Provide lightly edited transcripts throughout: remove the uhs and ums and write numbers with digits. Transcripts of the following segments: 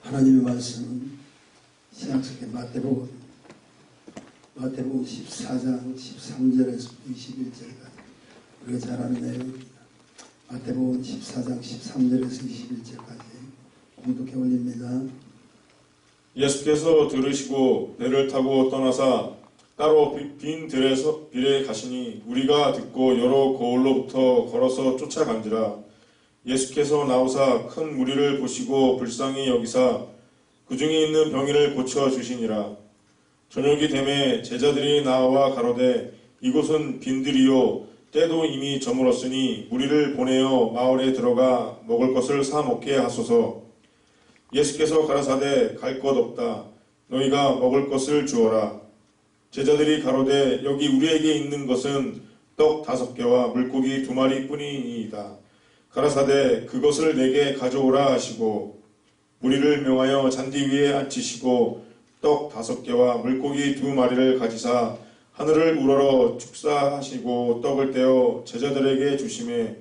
하나님의 말씀은 신약성경 마태복음 14장 13절에서 21절까지 우리가 잘 아는 내용입니다. 마태복음 14장 13절에서 21절까지 공독해 올립니다. 예수께서 들으시고 배를 타고 떠나사 따로 빈 들에 가시니 우리가 듣고 여러 거울로부터 걸어서 쫓아간지라. 예수께서 나오사 큰 무리를 보시고 불쌍히 여기사 그 중에 있는 병이를 고쳐 주시니라. 저녁이 되매 제자들이 나와 가로되 이곳은 빈들이요 때도 이미 저물었으니 무리를 보내어 마을에 들어가 먹을 것을 사 먹게 하소서. 예수께서 가라사대 갈 것 없다. 너희가 먹을 것을 주어라. 제자들이 가로되 여기 우리에게 있는 것은 떡 5개와 물고기 2마리 뿐이니이다. 가라사대 그것을 내게 가져오라 하시고 무리를 명하여 잔디 위에 앉히시고 떡 5개와 물고기 2마리를 가지사 하늘을 우러러 축사하시고 떡을 떼어 제자들에게 주시매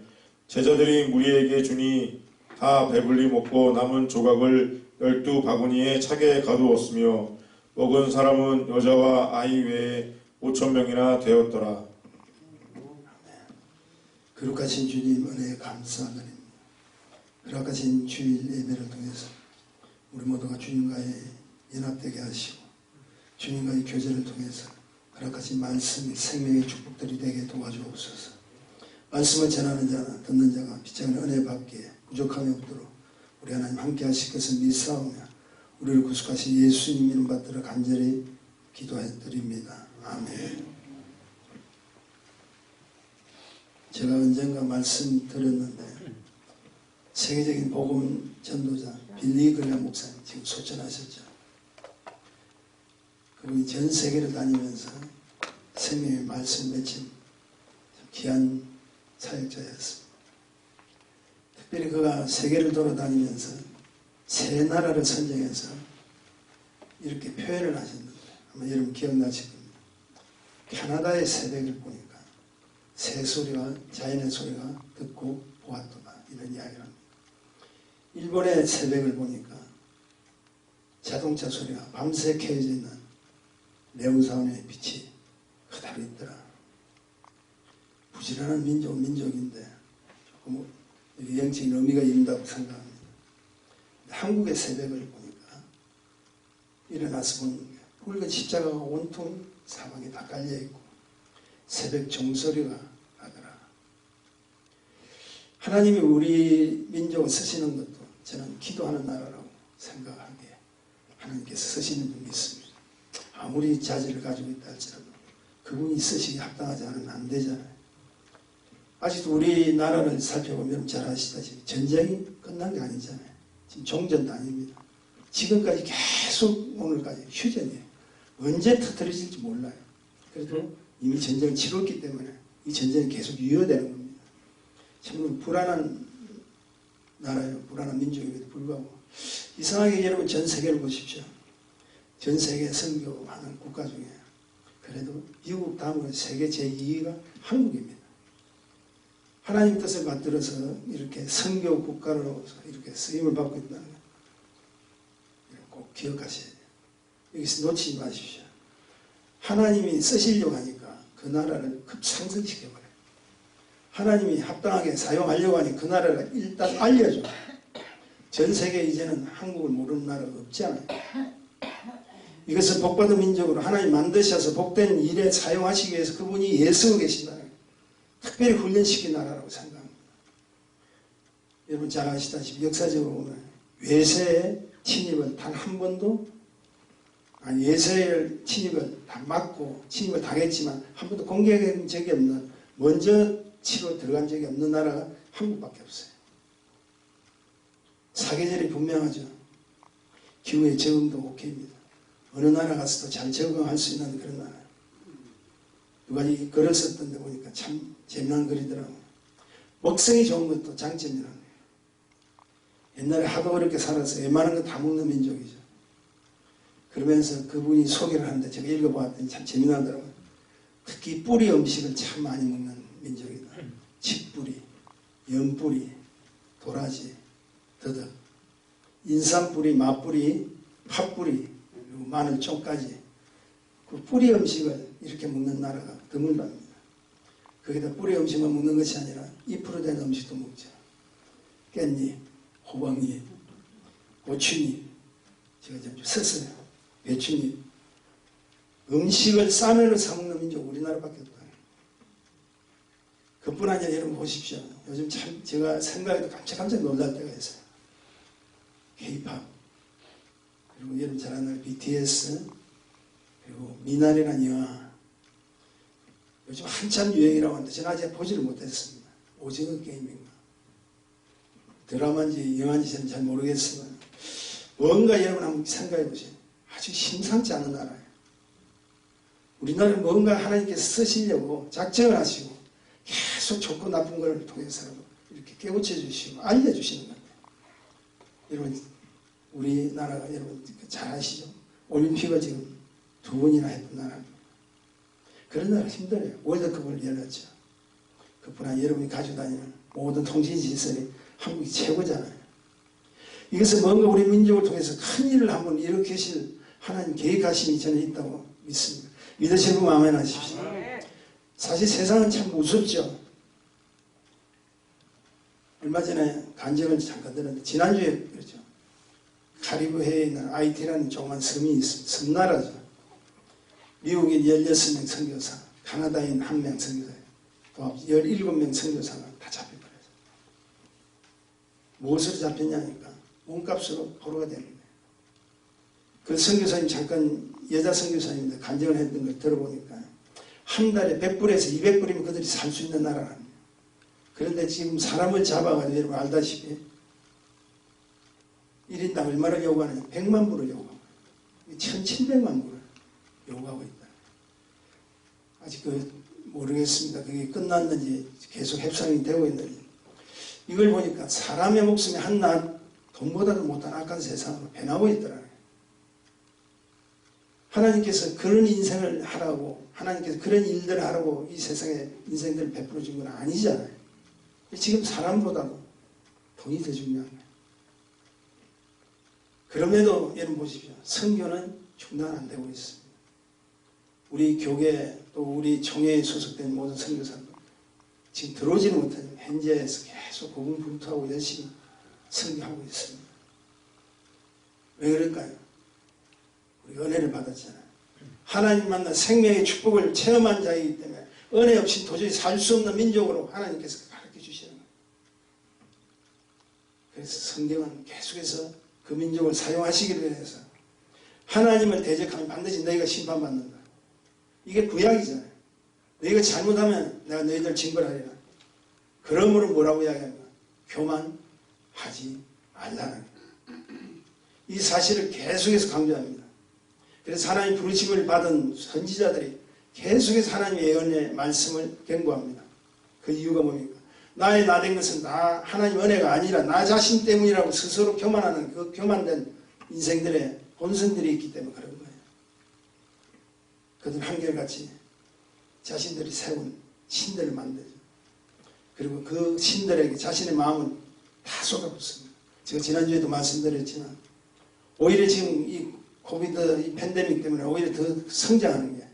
제자들이 무리에게 주니 다 배불리 먹고 남은 조각을 12바구니에 차게 가두었으며 먹은 사람은 여자와 아이 외에 5,000명이나 되었더라. 거룩하신 주님 은혜에 감사드립니다. 거룩하신 주일 예배를 통해서 우리 모두가 주님과의 연합되게 하시고 주님과의 교제를 통해서 거룩하신 말씀이 생명의 축복들이 되게 도와주옵소서. 말씀을 전하는 자나 듣는 자가 빛장을 은혜 받기에 부족함이 없도록 우리 하나님 함께 하실 것을 믿사오며 우리를 구속하신 예수님 이름 받들어 간절히 기도해 드립니다. 아멘. 제가 언젠가 말씀드렸는데 세계적인 복음 전도자 빌리 그레엄 목사님 지금 소천하셨죠. 그분이 전 세계를 다니면서 생명의 말씀 맺힌 귀한 사역자였습니다. 특별히 그가 세계를 돌아다니면서 세 나라를 선정해서 이렇게 표현을 하셨는데 아마 여러분 기억나실 겁니다. 캐나다의 새벽을 보니까 새소리와 자연의 소리가 듣고 보았도다 이런 이야기를 합니다. 일본의 새벽을 보니까 자동차 소리가 밤새 켜져 있는 네온사원의 빛이 그대로 있더라. 부지런한 민족인데 조금 영적인 의미가 있다고 생각합니다. 한국의 새벽을 보니까 일어나서 보는 게 붉은 십자가가 온통 사방에 다 깔려있고 새벽 종소리가 나더라. 하나님이 우리 민족을 쓰시는 것도 저는 기도하는 나라라고 생각하기에 하나님께서 쓰시는 분이 있습니다. 아무리 자질을 가지고 있다 할지라도 그분이 쓰시기 합당하지 않으면 안 되잖아요. 아직도 우리나라를 살펴보면 잘 아시다시피 전쟁이 끝난 게 아니잖아요. 지금 종전도 아닙니다. 지금까지 계속 오늘까지 휴전이에요. 언제 터뜨려질지 몰라요. 그래도 이미 전쟁을 치렀기 때문에 이 전쟁이 계속 유효되는 겁니다. 참 불안한 나라예요. 불안한 민족임에도 불구하고 이상하게 여러분 전 세계를 보십시오. 전 세계 선교하는 국가 중에 그래도 미국 다음으로 세계 제2위가 한국입니다. 하나님 뜻을 받들어서 이렇게 선교 국가로서 이렇게 쓰임을 받고 있다는 거 꼭 기억하셔야 돼요. 여기서 놓치지 마십시오. 하나님이 쓰시려고 하니까 그 나라를 급상승시켜버려요. 하나님이 합당하게 사용하려고 하니 그 나라를 일단 알려줘. 전 세계에 이제는 한국을 모르는 나라가 없지 않아요. 이것은 복받은 민족으로 하나님 만드셔서 복된 일에 사용하시기 위해서 그분이 예수로 계신다는 거예요. 특별히 훈련시킨 나라라고 생각합니다. 여러분 잘 아시다시피 역사적으로 보면 외세의 침입을 단 한 번도 외세의 침입을 다 막고 침입을 당했지만 한 번도 공격한 적이 없는 먼저 치러 들어간 적이 없는 나라가 한국밖에 없어요. 사계절이 분명하죠. 기후에 적응도 오케이입니다. 어느 나라 가서도 잘 적응할 수 있는 그런 나라. 누가 이 글을 썼던 데 보니까 참 재미난 글이더라고요. 먹성이 좋은 것도 장점이라는 거예요. 옛날에 하도 어렵게 살아서 웬만한 거 다 먹는 민족이죠. 그러면서 그분이 소개를 하는데 제가 읽어보았더니 참 재미나더라고요. 특히 뿌리 음식을 참 많이 먹는 민족이다. 칡뿌리, 연뿌리, 도라지, 더덕 인삼뿌리, 맛뿌리, 팥뿌리, 그리고 마늘종까지 그 뿌리 음식을 이렇게 먹는 나라가 드물답니다. 거기다 뿌리 음식만 먹는 것이 아니라 잎으로 된 음식도 먹죠. 깻잎, 호박잎, 고추잎, 제가 좀 썼어요. 배추잎. 음식을 쌈으로 사먹는 민족 우리나라밖에 없다. 그뿐 아니라 여러분 보십시오. 요즘 참 제가 생각해도 깜짝 놀랄 때가 있어요. K-팝, 그리고 여러분 잘 아는 BTS, 그리고 미나리라는 영화. 요즘 한참 유행이라고 하는데 저는 아직 보지를 못했습니다. 오징어 게임인가. 드라마인지 영화인지 저는 잘 모르겠지만 뭔가 여러분 한번 생각해 보세요. 아주 심상치 않은 나라예요. 우리나라는 뭔가 하나님께서 쓰시려고 작정을 하시고 계속 좋고 나쁜 걸 통해서라도 이렇게 깨우쳐 주시고 알려주시는 건데, 여러분 우리나라가 여러분 잘 아시죠? 올림픽을 지금 2번이나 했던 나라입니다. 그런 나라 힘들어요. 월드컵을 열었죠. 그뿐 아니라 여러분이 가지고 다니는 모든 통신시설이 한국이 최고잖아요. 이것은 뭔가 우리 민족을 통해서 큰 일을 한번 일으키실 하나님 계획하심이 저는 있다고 믿습니다. 믿으시는 분 아멘 하십시오. 사실 세상은 참 무섭죠. 얼마 전에 간증을 잠깐 들었는데, 지난주에 그렇죠. 카리브해에 있는 아이티라는 조그만 섬이 있습니다. 섬나라죠. 미국인 16명 선교사, 카나다인 1명 선교사, 또 17명 선교사가 다 잡혀버렸어요. 무엇으로 잡혔냐니까 몸값으로 포로가 됩니다. 그 선교사님 잠깐 여자 선교사님인데 간증을 했던 걸 들어보니까 한 달에 100불에서 200불이면 그들이 살 수 있는 나라랍니다. 그런데 지금 사람을 잡아가지고 여러분 알다시피 1인당 얼마를 요구하느냐, 100만 불을 요구하고 1700만 불을 요구하고 있다. 아직 모르겠습니다. 그게 끝났는지 계속 협상이 되고 있는지. 이걸 보니까 사람의 목숨이 한낱 돈보다도 못한 악한 세상으로 변하고 있더라고요. 하나님께서 그런 인생을 하라고, 하나님께서 그런 일들을 하라고 이 세상에 인생들을 베풀어 준 건 아니잖아요. 지금 사람보다도 돈이 더 중요한 거예요. 그럼에도 여러분 보십시오. 선교는 중단 안 되고 있습니다. 우리 교계 또 우리 총회에 소속된 모든 선교사들 지금 들어오지는 못하지만 현재에서 계속 고군분투하고 열심히 선교하고 있습니다. 왜 그럴까요? 우리 은혜를 받았잖아요. 하나님 만나 생명의 축복을 체험한 자이기 때문에 은혜 없이 도저히 살 수 없는 민족으로 하나님께서 가르쳐 주시는 거예요. 그래서 성경은 계속해서 그 민족을 사용하시기를 위해서 하나님을 대적하면 반드시 너희가 심판받는다. 이게 구약이잖아요. 너희가 잘못하면 내가 너희들 징벌하리라. 그러므로 뭐라고 이야기합니까? 교만하지 말라는 거예요. 이 사실을 계속해서 강조합니다. 그래서 하나님 부르심을 받은 선지자들이 계속해서 하나님의 예언의 말씀을 경고합니다. 그 이유가 뭡니까? 나의 나된 것은 나 하나님 은혜가 아니라 나 자신 때문이라고 스스로 교만하는 그 교만된 인생들의 본성들이 있기 때문에 그런 거예요. 그들 한결같이 자신들이 세운 신들을 만들죠. 그리고 그 신들에게 자신의 마음을 다 쏟아붓습니다. 제가 지난주에도 말씀드렸지만 오히려 지금 이 코비드 이 팬데믹 때문에 오히려 더 성장하는 게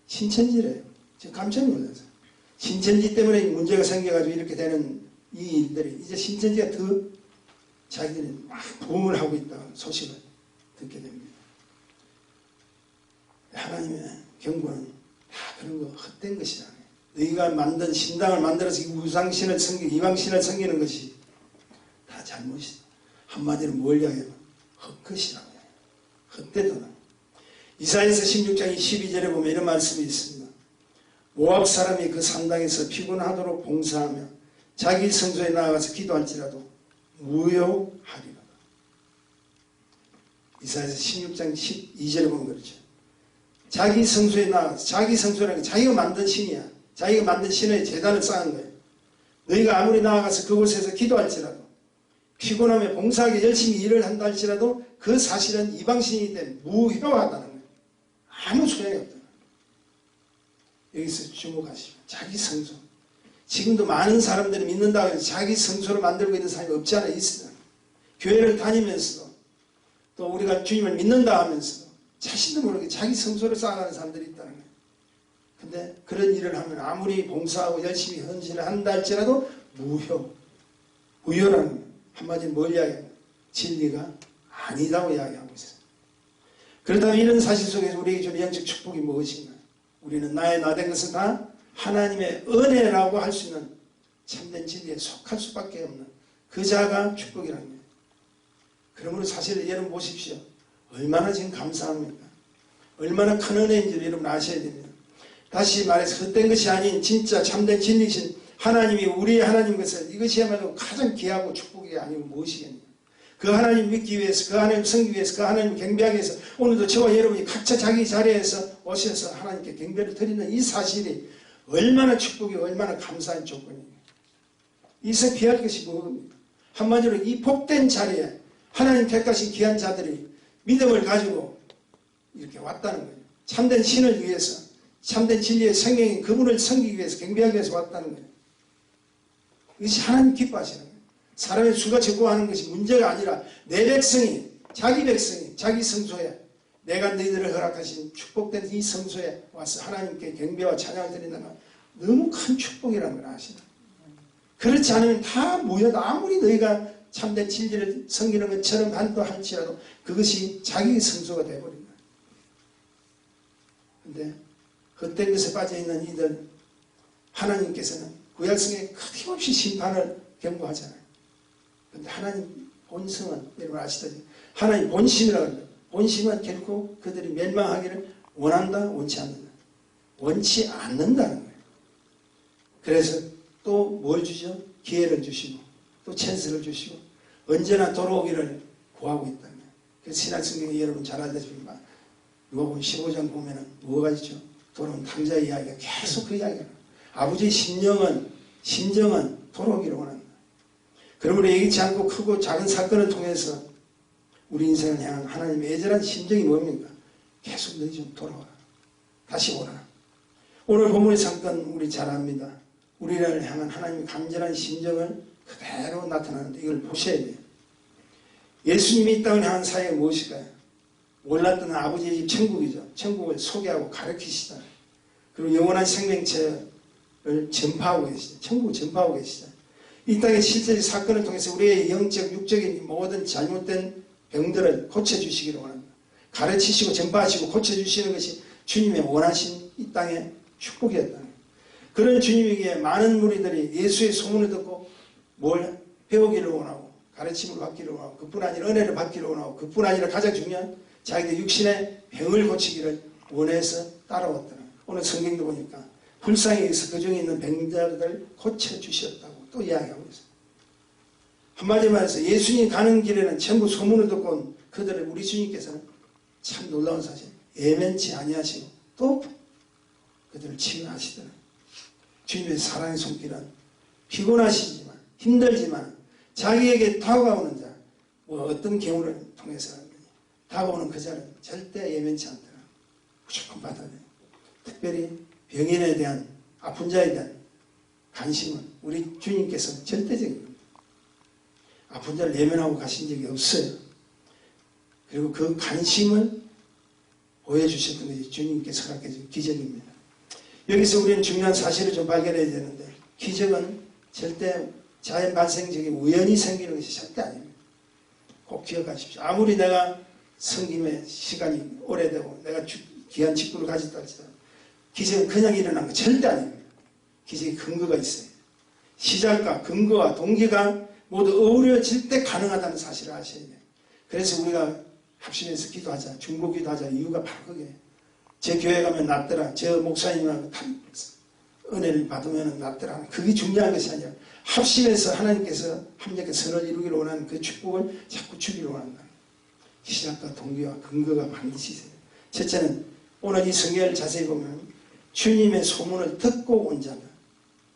신천지래요. 지금 깜짝 놀랐어요. 신천지 때문에 문제가 생겨가지고 이렇게 되는 이 일들이 이제 신천지가 더 자기들이 막 부흥을 하고 있다는 소식을 듣게 됩니다. 하나님의 경고는 다 그런 거 헛된 것이라. 너희가 만든 신당을 만들어서 우상신을 섬기고 이방신을 섬기는 것이 다 잘못이다. 한마디로 뭘 이야기하면 헛것이라고 해요. 헛되다. 이사야서 16장 12절에 보면 이런 말씀이 있습니다. 모압 사람이 그 산당에서 피곤하도록 봉사하며 자기 성소에 나아가서 기도할지라도 무효하리라. 이사야서 16장 12절에 보면 그렇죠. 자기 성소에 나아가서, 자기 성소라는 게 자기가 만든 신이야. 자기가 만든 신의 제단을 쌓은 거예요. 너희가 아무리 나아가서 그곳에서 기도할지라도 피곤하며 봉사하게 열심히 일을 한다 할지라도 그 사실은 이방신이기 때문에 무효하다는 거예요. 아무 소용이 없다. 여기서 주목하시면 자기 성소. 지금도 많은 사람들이 믿는다고 해서 자기 성소를 만들고 있는 사람이 없지 않아 있어요. 교회를 다니면서도 또 우리가 주님을 믿는다 하면서 자신도 모르게 자기 성소를 쌓아가는 사람들이 있다는 거예요. 근데 그런 일을 하면 아무리 봉사하고 열심히 헌신을 한다 할지라도 무효라는 거예요. 한마디로 뭘 이야기하냐? 진리가 아니다고 이야기하고 있어요. 그렇다면 이런 사실 속에서 우리에게 주는 영적 축복이 무엇인가? 우리는 나의 나된 것은 다 하나님의 은혜라고 할 수 있는 참된 진리에 속할 수밖에 없는 그 자가 축복이라는 거예요. 그러므로 사실 여러분 보십시오. 얼마나 지금 감사합니까? 얼마나 큰 은혜인지를 여러분 아셔야 됩니다. 다시 말해서 헛된 것이 아닌 진짜 참된 진리신 하나님이 우리의 하나님 것을 이것이야말로 가장 귀하고 축복이 아니면 무엇이겠냐. 그 하나님 믿기 위해서, 그 하나님 섬기기 위해서, 그 하나님 경배하기 위해서 오늘도 저와 여러분이 각자 자기 자리에서 오셔서 하나님께 경배를 드리는 이 사실이 얼마나 축복이 얼마나 감사한 조건이에요. 이세 피할 것이 뭐입니까? 한마디로 이 복된 자리에 하나님 택하신 귀한 자들이 믿음을 가지고 이렇게 왔다는 거예요. 참된 신을 위해서, 참된 진리의 성령인 그분을 섬기기 위해서, 경배하기 위해서 왔다는 거예요. 이것이 하나님 기뻐하시는 거예요. 사람의 수가 적고하는 것이 문제가 아니라 내 백성이, 자기 성소에 내가 너희들을 허락하신 축복된 이 성소에 와서 하나님께 경배와 찬양을 드린다는 건 너무 큰 축복이라는 걸 아시나? 그렇지 않으면 다 모여도 아무리 너희가 참된 진리를 섬기는 것처럼 한도 할지라도 그것이 자기 성소가 되어버린다. 그런데 헛된 것에 빠져있는 이들 하나님께서는 구약성에 끊임없이 심판을 경고하잖아요. 그런데 하나님 본성은 여러분 아시다시피 하나님 본심이라고 합니다. 본심은 결코 그들이 멸망하기를 원한다, 원치 않는다. 원치 않는다는 거예요. 그래서 또 뭘 주죠? 기회를 주시고 또 찬스를 주시고 언제나 돌아오기를 구하고 있다는 거예요. 그래서 신약성경에 여러분 잘 알다시피 누가복음 15장 보면은 뭐가 있죠? 돌아온 탕자 이야기가 계속 그 이야기예요. 아버지의 심정은 돌아오기를 원한다. 그러므로 예기치 않고 크고 작은 사건을 통해서 우리 인생을 향한 하나님의 애절한 심정이 뭡니까? 계속 너희 좀 돌아와라. 다시 오라. 오늘 본문의 사건 우리 잘 압니다. 우리를 향한 하나님의 간절한 심정을 그대로 나타나는데 이걸 보셔야 돼요. 예수님이 이 땅을 향한 사역이 무엇일까요? 몰랐던 아버지의 집 천국이죠. 천국을 소개하고 가르치시다. 그리고 영원한 생명체를 전파하고 계시죠. 천국을 전파하고 계시죠. 이 땅의 실제 사건을 통해서 우리의 영적, 육적인 모든 잘못된 병들을 고쳐주시기를 원합니다. 가르치시고 전파하시고 고쳐주시는 것이 주님의 원하신 이 땅의 축복이었다는 거예요. 그런 주님에게 많은 무리들이 예수의 소문을 듣고 뭘 배우기를 원하고 가르침을 받기를 원하고 그뿐 아니라 은혜를 받기를 원하고 그뿐 아니라 가장 중요한 자기들 육신의 병을 고치기를 원해서 따라왔다는 거예요. 오늘 성경도 보니까 불쌍히 여기서 그 중에 있는 병자들을 고쳐주셨다고 또 이야기하고 있어요. 한마디로 말해서 예수님이 가는 길에는 전부 소문을 듣고 온 그들을 우리 주님께서는 참 놀라운 사실 예면치 아니하시고 또 그들을 치유하시더라고요. 주님의 사랑의 손길은 피곤하시지만 힘들지만 자기에게 다가오는 자 어떤 경우를 통해서 다가오는 그 자는 절대 예면치 않더라. 무조건 받아내요. 특별히 병인에 대한 아픈 자에 대한 관심은 우리 주님께서는 절대적인 겁니다. 아픈 자를 예면하고 가신 적이 없어요. 그리고 그 관심을 보여주셨던 것이 주님께서 허락해준 기적입니다. 여기서 우리는 중요한 사실을 좀 발견해야 되는데 기적은 절대 자연 발생적인 우연히 생기는 것이 절대 아닙니다. 꼭 기억하십시오. 아무리 내가 성김의 시간이 오래되고 내가 귀한 직분을 가졌다 할지라도 기적은 그냥 일어난 거 절대 아닙니다. 기적의 근거가 있어요. 시작과 근거와 동기가 모두 어우러질 때 가능하다는 사실을 아셔야 돼요. 그래서 우리가 합심해서 기도하자, 중보 기도하자 이유가 바로 그게 제 교회 가면 낫더라, 저 목사님하고 은혜를 받으면 낫더라. 그게 중요한 것이 아니라 합심해서 하나님께서 합력의 선을 이루기를 원하는 그 축복을 자꾸 주기를 원한다. 시작과 동기와 근거가 반드시 있어요. 첫째는 오늘 이 성경을 자세히 보면 주님의 소문을 듣고 온 자가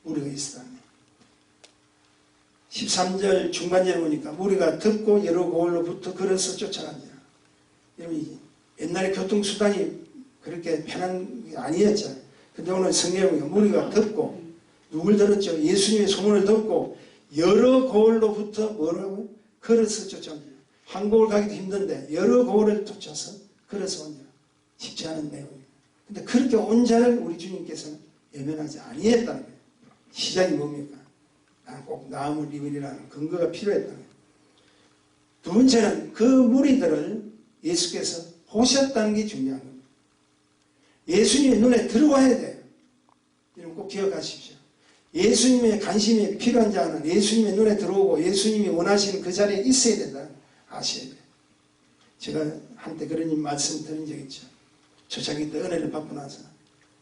무리가 있었다. 13절 중간절에 보니까 무리가 듣고 여러 고을로부터 걸어서 쫓아간 자. 여러분 옛날에 교통수단이 그렇게 편한 게 아니었잖아요. 근데 오늘 성경에 보니까 무리가 듣고 누굴 들었죠? 예수님의 소문을 듣고 여러 고을로부터 뭐라고요? 걸어서 쫓아간 자. 한국을 가기도 힘든데 여러 고을을 쫓아서 걸어서 온 자. 쉽지 않은 내용입니다. 근데 그렇게 온 자를 우리 주님께서는 외면하지 아니했다는 거예요. 시작이 뭡니까? 나는 꼭 나음을 입으리라는 근거가 필요했다는 거예요. 두 번째는 그 무리들을 예수께서 보셨다는 게 중요한 겁니다. 예수님의 눈에 들어와야 돼요. 여러분 꼭 기억하십시오. 예수님의 관심이 필요한 자는 예수님의 눈에 들어오고 예수님이 원하시는 그 자리에 있어야 된다는 걸 아셔야 돼요. 제가 한때 그런 말씀 드린 적 있죠. 초창기 때 은혜를 받고 나서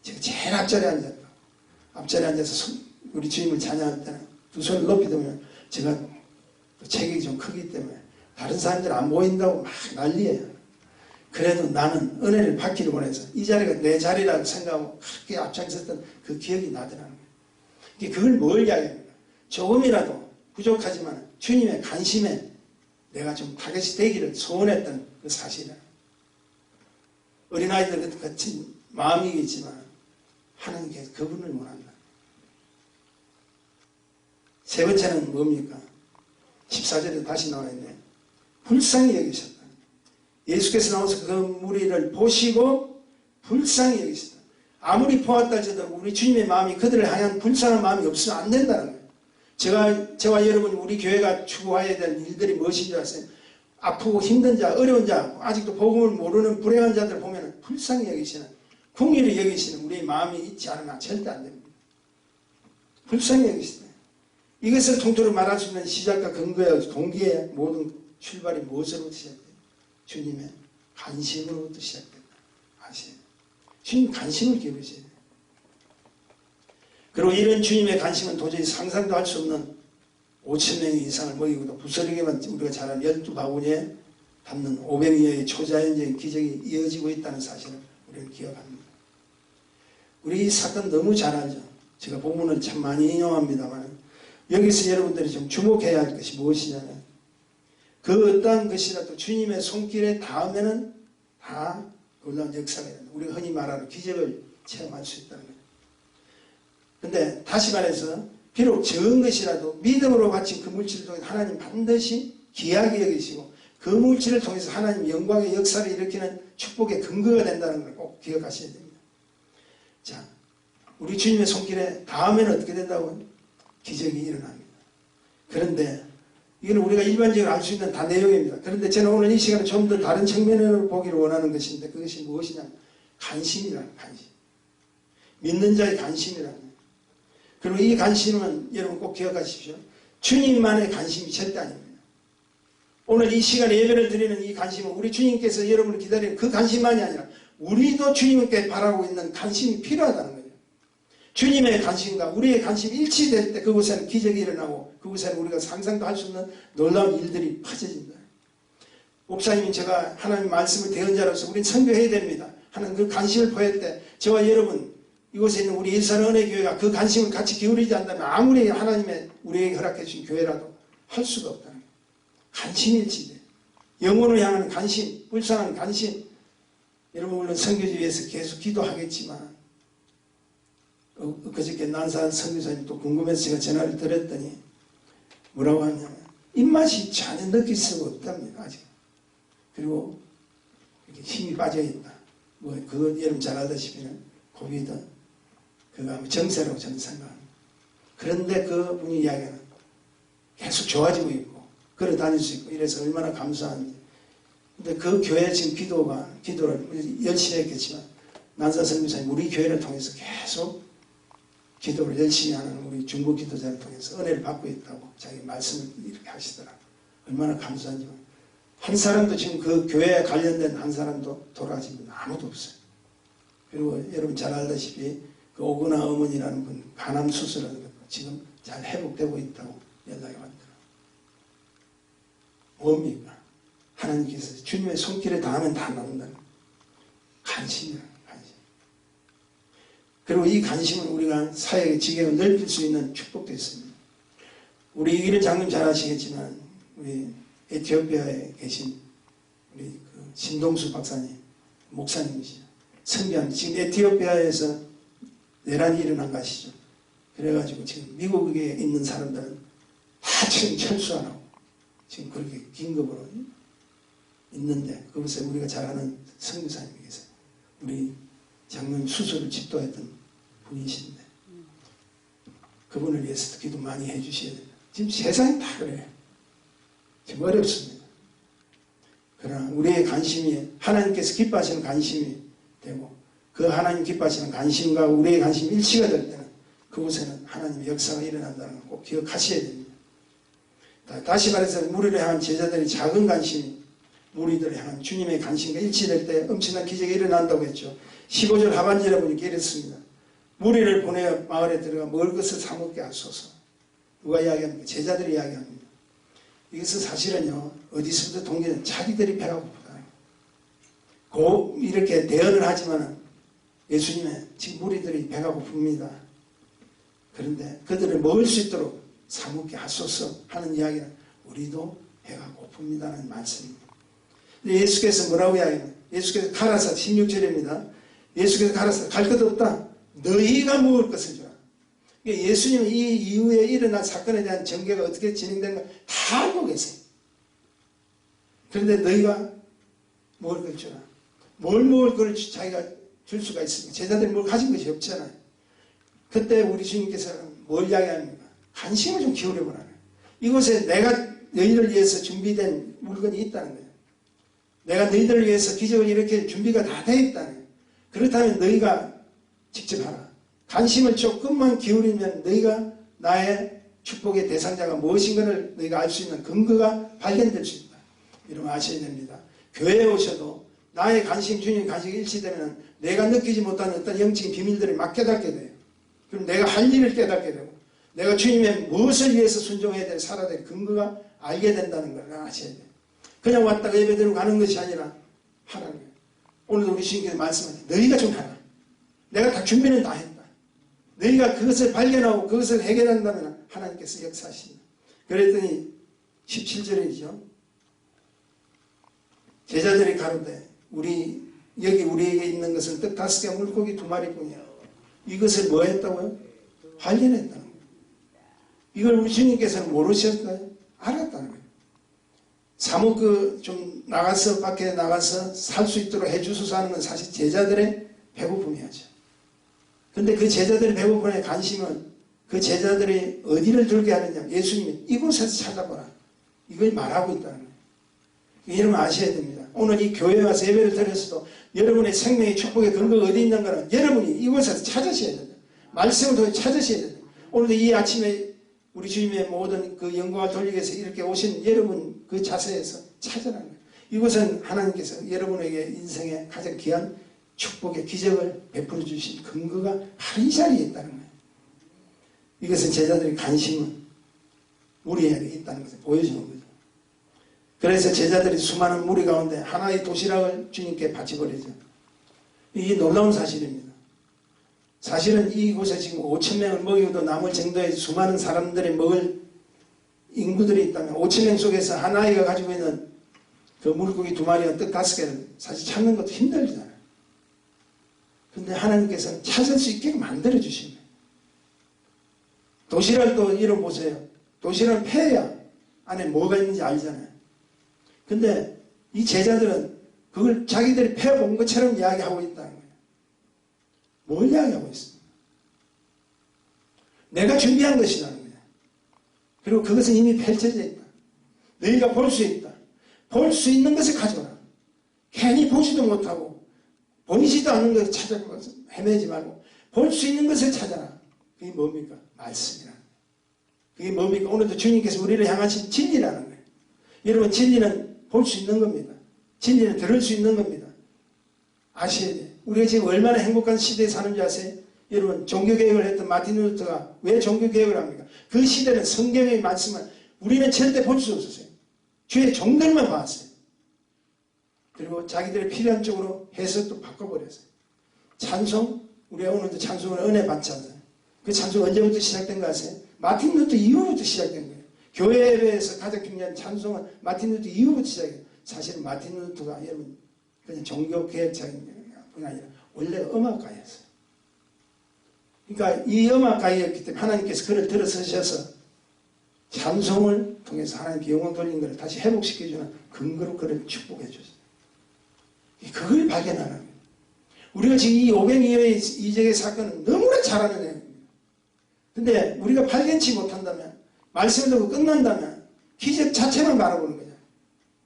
제가 제일 앞자리에 앉았다. 앞자리에 앉아서 우리 주님을 찬양할 때는 두 손을 높이 들면 제가 체격이 좀 크기 때문에 다른 사람들 안 보인다고 막 난리예요. 그래도 나는 은혜를 받기를 원해서 이 자리가 내 자리라고 생각하고 그렇게 앞장섰던 그 기억이 나더라는 거예요. 그걸 뭘 이야기합니까? 조금이라도 부족하지만 주님의 관심에 내가 좀 타겟이 되기를 소원했던 그 사실이에요. 어린아이들 같은 마음이겠지만 하나님께서 그분을 원한다. 세 번째는 뭡니까? 14절에 다시 나와 있네요. 불쌍히 여기셨다. 예수께서 나와서 그 무리를 보시고 불쌍히 여기셨다. 아무리 보았다 할지라도 우리 주님의 마음이 그들을 향한 불쌍한 마음이 없으면 안 된다는 거예요. 저와 여러분 우리 교회가 추구해야 될 일들이 무엇인 줄 아세요? 아프고 힘든 자, 어려운 자, 아직도 복음을 모르는 불행한 자들 보면 불쌍히 여기시는, 궁일을 여기시는 우리의 마음이 있지 않으면 절대 안 됩니다. 불쌍히 여기시다. 이것을 통틀어 말할 수 있는 시작과 근거의 동기의 모든 출발이 무엇으로부터 시작돼요? 주님의 관심으로부터 시작된다. 아시죠? 주님 관심을 기울이셔야 돼요. 그리고 이런 주님의 관심은 도저히 상상도 할 수 없는 5,000명 이상을 먹이고도 부스러기만 우리가 잘 아는 12바구니에 담는 500여의 초자연적인 기적이 이어지고 있다는 사실을 우리는 기억합니다. 우리 이 사건 너무 잘 알죠. 제가 본문을 참 많이 인용합니다만 여기서 여러분들이 좀 주목해야 할 것이 무엇이냐면 그 어떠한 것이라도 주님의 손길에 닿으면은 다 놀라운 역사가 된다. 우리가 흔히 말하는 기적을 체험할 수 있다는 거예요. 근데 다시 말해서 비록 적은 것이라도 믿음으로 바친 그 물질을 통해 하나님 반드시 귀하게 여기시고 그 물질을 통해서 하나님 영광의 역사를 일으키는 축복의 근거가 된다는 걸 꼭 기억하셔야 됩니다. 자, 우리 주님의 손길에 닿으면 어떻게 된다고요? 기적이 일어납니다. 그런데 이건 우리가 일반적으로 알 수 있는 다 내용입니다. 그런데 저는 오늘 이 시간에 좀 더 다른 측면으로 보기를 원하는 것인데 그것이 무엇이냐면 관심이라는 관심. 믿는 자의 관심이라는 거예요. 그리고 이 관심은 여러분 꼭 기억하십시오. 주님만의 관심이 절대 아닙니다. 오늘 이 시간에 예배를 드리는 이 관심은 우리 주님께서 여러분을 기다리는 그 관심만이 아니라 우리도 주님께 바라고 있는 관심이 필요하다는 거예요. 주님의 관심과 우리의 관심이 일치될 때 그곳에는 기적이 일어나고 그곳에는 우리가 상상도 할 수 없는 놀라운 일들이 퍼져진다. 목사님이 제가 하나님 말씀을 대언자로서 우리는 선교해야 됩니다 하는 그 관심을 보일 때 저와 여러분 이곳에 있는 우리 일산 은혜교회가 그 관심을 같이 기울이지 않다면 아무리 하나님의 우리에게 허락해 주신 교회라도 할 수가 없다는 거예요. 관심이 일치돼. 영혼을 향하는 관심, 불쌍한 관심. 여러분 물론 선교지 위해서 계속 기도하겠지만 그저께 난사한 선교사님 또 궁금해서 제가 전화를 드렸더니 뭐라고 하냐면 입맛이 전혀 느낄 수가 없답니다. 아직. 그리고 이렇게 힘이 빠져있다. 뭐 그거 여러분 잘 알다시피는 고비도 그거 아마 정세라고 저는 생각합니다. 그런데 그분이 이야기하는 계속 좋아지고 있고 걸어 다닐 수 있고 이래서 얼마나 감사한지. 근데 그 교회 지금 기도를 열심히 했겠지만 난사 선교사님 우리 교회를 통해서 계속 기도를 열심히 하는 우리 중보 기도자를 통해서 은혜를 받고 있다고 자기 말씀을 이렇게 하시더라고요. 얼마나 감사한지. 한 사람도 지금 그 교회에 관련된 한 사람도 돌아가신 분 아무도 없어요. 그리고 여러분 잘 알다시피 그 오그나 어머니라는 분 간암 수술하는 것도 지금 잘 회복되고 있다고 연락이 왔더라고요. 뭡니까? 하나님께서 주님의 손길에 닿으면 다 나온다는 관심이에요. 관심. 그리고 이 관심은 우리가 사역의 지경을 넓힐 수 있는 축복도 있습니다. 우리 이기를 장님 잘 아시겠지만 우리 에티오피아에 계신 우리 그 신동수 박사님 목사님이시죠. 선교한 지금 에티오피아에서 내란이 일어난 거 아시죠? 그래가지고 지금 미국에 있는 사람들은 다 지금 철수 안 하고 지금 그렇게 긴급으로 있는데 그것에 우리가 잘 아는 선교사님이 계세요. 우리 장로님 수술을 집도했던 분이신데 그분을 위해서도 기도 많이 해주셔야 됩니다. 지금 세상이 다 그래요. 지금 어렵습니다. 그러나 우리의 관심이 하나님께서 기뻐하시는 관심이 되고 그 하나님 기뻐하시는 관심과 우리의 관심이 일치가 될 때는 그곳에는 하나님의 역사가 일어난다는 걸 꼭 기억하셔야 됩니다. 다시 말해서 무리를 향한 제자들의 작은 관심이 무리들을 향한 주님의 관심과 일치될 때 엄청난 기적이 일어난다고 했죠. 15절 하반절에 보니까 이렇습니다. 무리를 보내어 마을에 들어가 먹을 것을 사먹게 하소서. 누가 이야기합니까? 제자들이 이야기합니다. 이것은 사실은요, 어디서부터 동기는 자기들이 배가 고프다. 이렇게 대언을 하지만 예수님의 지금 무리들이 배가 고픕니다. 그런데 그들을 먹을 수 있도록 사먹게 하소서 하는 이야기는 우리도 배가 고픕니다는 말씀입니다. 근데 예수께서 뭐라고 이야기하냐? 예수께서 가라사 16절입니다. 예수께서 가라사 갈 것 없다. 너희가 먹을 것을 주라. 예수님은 이 이후에 일어난 사건에 대한 전개가 어떻게 진행되는가 다 알고 계세요. 그런데 너희가 먹을 걸 주라. 뭘 먹을 걸 자기가 줄 수가 있습니까? 제자들이 뭘 가진 것이 없잖아요. 그때 우리 주님께서는 뭘 이야기합니까? 관심을 좀 기울여보라는 거예요. 이곳에 내가 너희를 위해서 준비된 물건이 있다는 거예요. 내가 너희들을 위해서 기적을 일으킬 준비가 다 되어 있다는 거예요. 그렇다면 너희가 직접 하라. 관심을 조금만 기울이면 너희가 나의 축복의 대상자가 무엇인가를 너희가 알 수 있는 근거가 발견될 수 있다. 이러면 아셔야 됩니다. 교회에 오셔도 나의 관심, 주님 관심이 일치되면 내가 느끼지 못하는 어떤 영적인 비밀들을 막 깨닫게 돼요. 그럼 내가 할 일을 깨닫게 되고 내가 주님의 무엇을 위해서 순종해야 될, 살아야 될 근거가 알게 된다는 걸 아셔야 돼요. 그냥 왔다가 예배드리고 가는 것이 아니라 하라는 거예요. 오늘도 우리 주님께서 말씀하세요. 너희가 좀 하라. 내가 다 준비는 다 했다. 너희가 그것을 발견하고 그것을 해결한다면 하나님께서 역사하신다. 그랬더니 17절이죠. 제자들이 가로되 여기 우리에게 있는 것은 떡 5개 물고기 2마리뿐이야. 이것을 뭐 했다고요? 발견했다는 거예요. 이걸 우리 주님께서는 모르셨어요? 알았다는 거예요. 사뭇 좀 나가서 밖에 나가서 살 수 있도록 해주소서 하는 건 사실 제자들의 배고픔이었죠. 근데 그 제자들의 배고픔의 관심은 그 제자들이 어디를 들게 하느냐. 예수님이 이곳에서 찾아보라. 이걸 말하고 있다는 거예요. 여러분 아셔야 됩니다. 오늘 이 교회에 와서 예배를 드렸어도 여러분의 생명의 축복의 근거가 어디 있는가는 여러분이 이곳에서 찾으셔야 됩니다. 말씀을 통해 찾으셔야 됩니다. 오늘도 이 아침에 우리 주님의 모든 그 영광을 돌리기 위해서 이렇게 오신 여러분 그 자세에서 찾아라는 거예요. 이곳은 하나님께서 여러분에게 인생의 가장 귀한 축복의 기적을 베풀어 주신 근거가 바로 이 자리에 있다는 거예요. 이것은 제자들의 관심은 우리에게 있다는 것을 보여주는 거죠. 그래서 제자들이 수많은 무리 가운데 하나의 도시락을 주님께 바쳐버리죠. 이게 놀라운 사실입니다. 사실은 이곳에 지금 5,000명을 먹이고도 남을 정도의 수많은 사람들이 먹을 인구들이 있다면 5,000명 속에서 한 아이가 가지고 있는 그 물고기 2마리와 떡 5개를 사실 찾는 것도 힘들잖아요. 근데 하나님께서는 찾을 수 있게 만들어 주신 거예요. 도시락도 이름 보세요. 도시락은 폐야 안에 뭐가 있는지 알잖아요. 근데 이 제자들은 그걸 자기들이 폐본 것처럼 이야기하고 있다는 거예요. 뭘 이야기하고 있습니까? 내가 준비한 것이라는 거예요. 그리고 그것은 이미 펼쳐져 있다. 너희가 볼 수 있다. 볼 수 있는 것을 가져라. 괜히 보지도 못하고 보이지도 않는 것을 찾아서 헤매지 말고 볼 수 있는 것을 찾아라. 그게 뭡니까? 말씀이라는 거예요. 그게 뭡니까? 오늘도 주님께서 우리를 향하신 진리라는 거예요. 여러분 진리는 볼 수 있는 겁니다. 진리는 들을 수 있는 겁니다. 아셔야 돼요. 우리가 지금 얼마나 행복한 시대에 사는지 아세요? 여러분 종교개혁을 했던 마틴 루터가 왜 종교개혁을 합니까? 그 시대는 성경의 말씀을 우리는 절대 볼 수 없었어요. 주의 종들만 봤어요. 그리고 자기들의 필요한 쪽으로 해석도 바꿔버렸어요. 찬송, 우리가 오늘도 찬송을 은혜 받지 않아요. 그 찬송 언제부터 시작된 거 아세요? 마틴 루터 이후부터 시작된 거예요. 교회에서 가장 중요한 찬송은 마틴 루터 이후부터 시작해요. 사실은 마틴 루터가 여러분 그냥 종교개혁자인 뿐 아니라 원래 음악가였어요. 그러니까 이 음악가였기 때문에 하나님께서 그를 들어서셔서 찬송을 통해서 하나님께 영광 돌린 것을 다시 회복시켜주는 근거로 그를 축복해 줬어요. 그걸 발견하는 거예요. 우리가 지금 이 502의 이적의 사건은 너무나 잘하는 내용입니다. 근데 우리가 발견치 못한다면, 말씀을 듣고 끝난다면 기적 자체만 바라보는 거죠.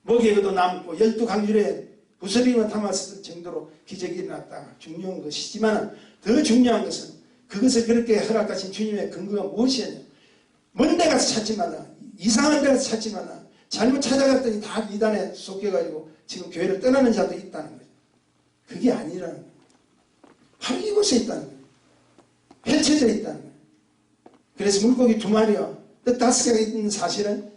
목에도 남고 12강줄에 부스러기만 담았을 정도로 기적이 일어났다. 중요한 것이지만 더 중요한 것은 그것을 그렇게 허락하신 주님의 근거가 무엇이었냐. 먼 데 가서 찾지 말라. 이상한 데 가서 찾지 말라. 잘못 찾아갔더니 다 이단에 속여가지고 지금 교회를 떠나는 자도 있다는 거죠. 그게 아니라는 거예요. 바로 이곳에 있다는 거예요. 펼쳐져 있다는 거예요. 그래서 물고기 2마리와 뜻 5개가 있는 사실은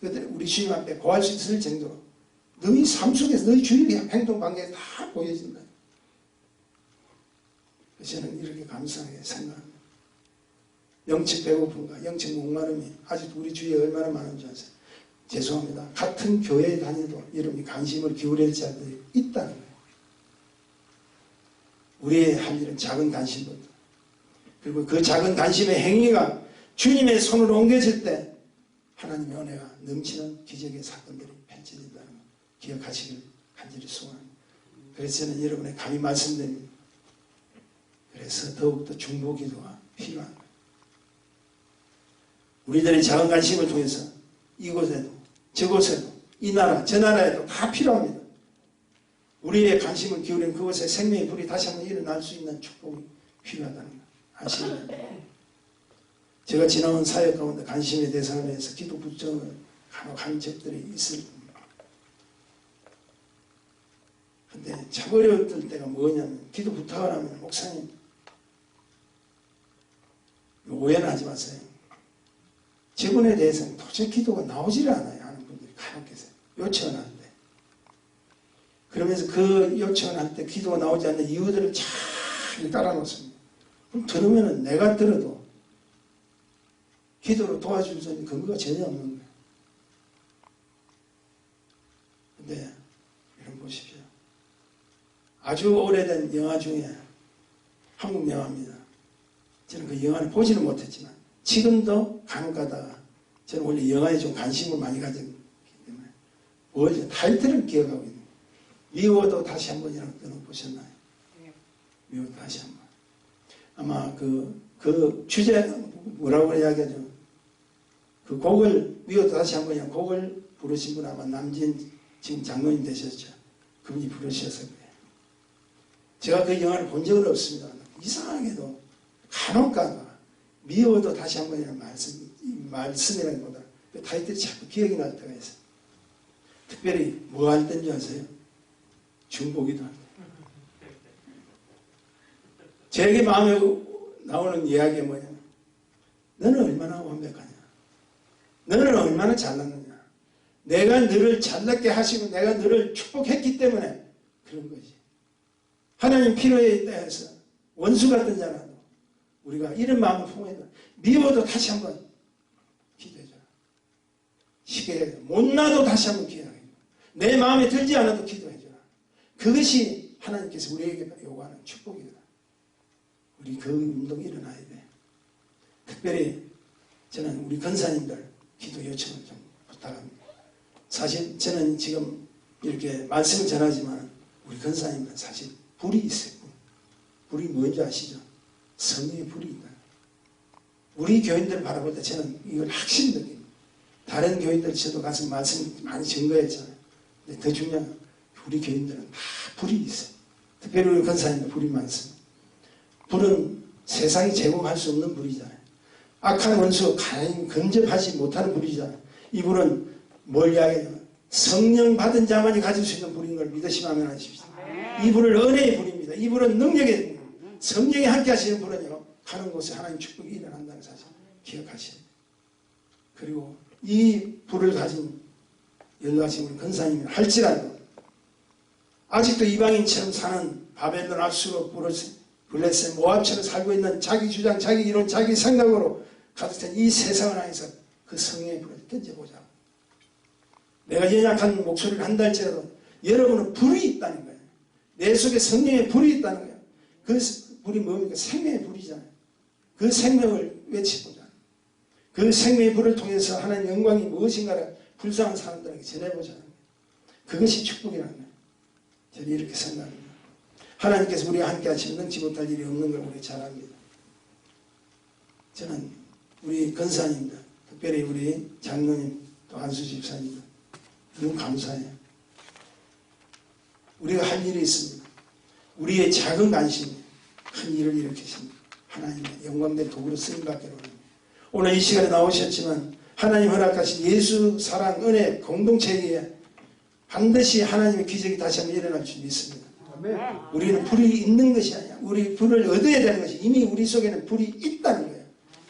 우리 주님 앞에 고할 수 있을 정도로 너희 삶 속에서 너희 주님의 행동 관계에 다 보여진다. 저는 이렇게 감사하게 생각합니다. 영적 배고픔과 영적 목마름이 아직도 우리 주위에 얼마나 많은지 아세요? 죄송합니다. 같은 교회에 다녀도 여러분이 관심을 기울일 자들이 있다는 거예요. 우리의 할 일은 작은 관심부터, 그리고 그 작은 관심의 행위가 주님의 손으로 옮겨질 때 하나님의 은혜가 넘치는 기적의 사건들이 펼쳐진다는 것 기억하시길 간절히 소원합니다. 그래서 저는 여러분의 감히 말씀드립니다. 그래서 더욱더 중보기도가 필요한 거예요. 우리들의 작은 관심을 통해서 이곳에도 저곳에도 이 나라 저 나라에도 다 필요합니다. 우리의 관심을 기울이는 그곳에 생명의 불이 다시 한번 일어날 수 있는 축복이 필요하다는 거 아시나요? 제가 지나온 사역 가운데 관심의 대상을 해서 기도 부정을 간혹한 적들이 있을 겁니다. 근데 참 어려웠을 때가 뭐냐면 기도 부탁을 하면 목사님 오해는 하지 마세요. 저분에 대해서는 도저히 기도가 나오질 않아요 하는 분들이 간혹 계세요. 요청을 하는데 그러면서 그 요청을 할 때 기도가 나오지 않는 이유들을 잘 깔아놓습니다. 그럼 들으면 내가 들어도 기도로 도와줄 수 있는 근거가 전혀 없는 거예요. 근데 여러분 보십시오. 아주 오래된 영화 중에 한국 영화입니다. 저는 그 영화를 보지는 못했지만 지금도 간혹 가다가 저는 원래 영화에 좀 관심을 많이 가졌기 때문에 원래 타이틀을 기억하고 있는 거예요. 미워도 다시 한 번이라는 거는 보셨나요? 미워도 다시 한 번. 아마 그 주제 뭐라고 이야기하죠? 그 곡을 미워도 다시 한 번이라는 곡을 부르신 분 아마 남진 지금 장로님 되셨죠? 그분이 부르셔서 그래요. 제가 그 영화를 본 적은 없습니다. 이상하게도 간혹 가다가 미워도 다시 한 번이라는 말씀이라기보다 그 타이틀이 자꾸 기억이 날 때가 있어요. 특별히 뭐 할 때인지 아세요? 중보기도 할 때. 제게 마음에 나오는 이야기가 뭐냐면 너는 얼마나 완벽하냐? 너는 얼마나 잘났느냐? 내가 너를 잘났게 하시고 내가 너를 축복했기 때문에 그런 거지. 하나님 필요에 대해서 원수 같은 자라도 우리가 이런 마음을 품어야 미워도 다시 한번 기도해줘라. 쉽게 못나도 다시 한번 기도해줘라. 내 마음에 들지 않아도 기도해줘라. 그것이 하나님께서 우리에게 요구하는 축복이다. 우리 그 운동이 일어나야 돼. 특별히 저는 우리 권사님들 기도 요청을 좀 부탁합니다. 사실 저는 지금 이렇게 말씀을 전하지만 우리 권사님은 사실 불이 있어요. 불이 뭔지 아시죠? 성령의 불이 있다. 우리 교인들을 바라볼 때 저는 이걸 확실히 느낍니다. 다른 교인들 저도 가서 말씀 많이 증거했잖아요. 근데 더 중요한 건 우리 교인들은 다 불이 있어요. 특별히 우리 권사님들 불이 많습니다. 불은 세상이 제공할 수 없는 불이잖아요. 악한 원수 가히 근접하지 못하는 불이잖아요. 이 불은 뭘 이야기해요? 성령 받은 자만이 가질 수 있는 불인 걸 믿으시면 하십시오. 이 불은 은혜의 불입니다. 이 불은 능력의 불입니다. 성령이 함께 하시는 불은요, 가는 곳에 하나님 축복이 일어난다는 사실 기억하셔야 돼요. 그리고 이 불을 가진 연락하신 우리 권사님이 할지라도 아직도 이방인처럼 사는 바벨론 압수로 블레셋 모압처럼 살고 있는 자기 주장, 자기 이론, 자기 생각으로 가득 찬 이 세상을 향해서 그 성령의 불을 던져보자. 내가 연약한 목소리를 한다 할지라도 여러분은 불이 있다는 거예요. 내 속에 성령의 불이 있다는 거예요. 그 불이 뭡니까? 생명의 불이잖아요. 그 생명을 외치보자. 그 생명의 불을 통해서 하나님 영광이 무엇인가를 불쌍한 사람들에게 전해보자는 거예요. 그것이 축복이라는 거예요. 저는 이렇게 생각합니다. 하나님께서 우리와 함께 하시면 능치 못할 일이 없는 걸 우리 잘 압니다. 저는 우리 권사님들, 특별히 우리 장로님, 또 한수 집사님들 너무 감사해요. 우리가 할 일이 있습니다. 우리의 작은 관심이 큰 일을 일으키십니다. 하나님의 영광된 도구로 쓰임받기로 합니다. 오늘 이 시간에 나오셨지만 하나님 허락하신 예수 사랑 은혜 공동체에 반드시 하나님의 기적이 다시 한번 일어날 줄 믿습니다. 우리는 불이 있는 것이 아니야. 우리 불을 얻어야 되는 것이 이미 우리 속에는 불이 있다는 거예요.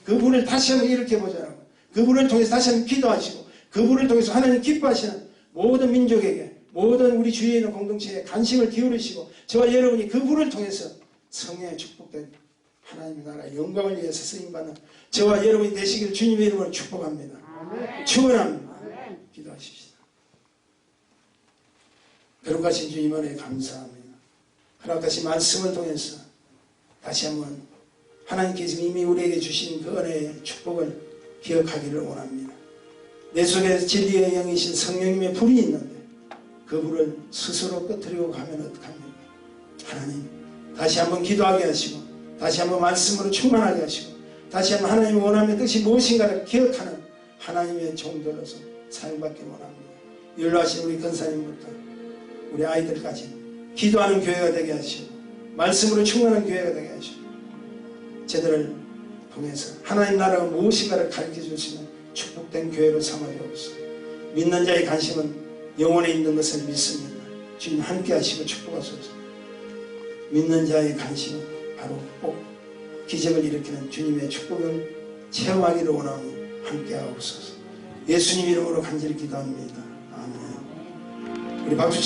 그 불을 다시 한번 일으켜보자고. 그 불을 통해서 다시 한번 기도하시고 그 불을 통해서 하나님 기뻐하시는 모든 민족에게 모든 우리 주위에 있는 공동체에 관심을 기울이시고 저와 여러분이 그 불을 통해서 성령의 축복된 하나님의 나라의 영광을 위해서 쓰임받는 저와 여러분이 되시기를 주님의 이름으로 축복합니다. 축원합니다. 기도하십시다. 거룩하신 주님 은혜에 감사합니다. 허락하신 말씀을 통해서 다시 한번 하나님께서 이미 우리에게 주신 그 은혜의 축복을 기억하기를 원합니다. 내 속에 진리의 영이신 성령님의 불이 있는데 그 불을 스스로 꺼뜨리고 가면 어떡합니까? 하나님 다시 한번 기도하게 하시고 다시 한번 말씀으로 충만하게 하시고 다시 한번 하나님이 원하는 뜻이 무엇인가를 기억하는 하나님의 종들로서 사용받기 원합니다. 연로하신 우리 권사님부터 우리 아이들까지 기도하는 교회가 되게 하시고 말씀으로 충만한 교회가 되게 하시고 제들을 통해서 하나님 나라가 무엇인가를 가르쳐 주시는 축복된 교회로 삼아주옵소서. 믿는 자의 관심은 영원에 있는 것을 믿습니다. 주님 함께 하시고 축복하소서. 믿는 자의 관심은 바로 꼭 기적을 일으키는 주님의 축복을 체험하기를 원하오니 함께 하옵소서. 예수님 이름으로 간절히 기도합니다. 아멘. 우리 박수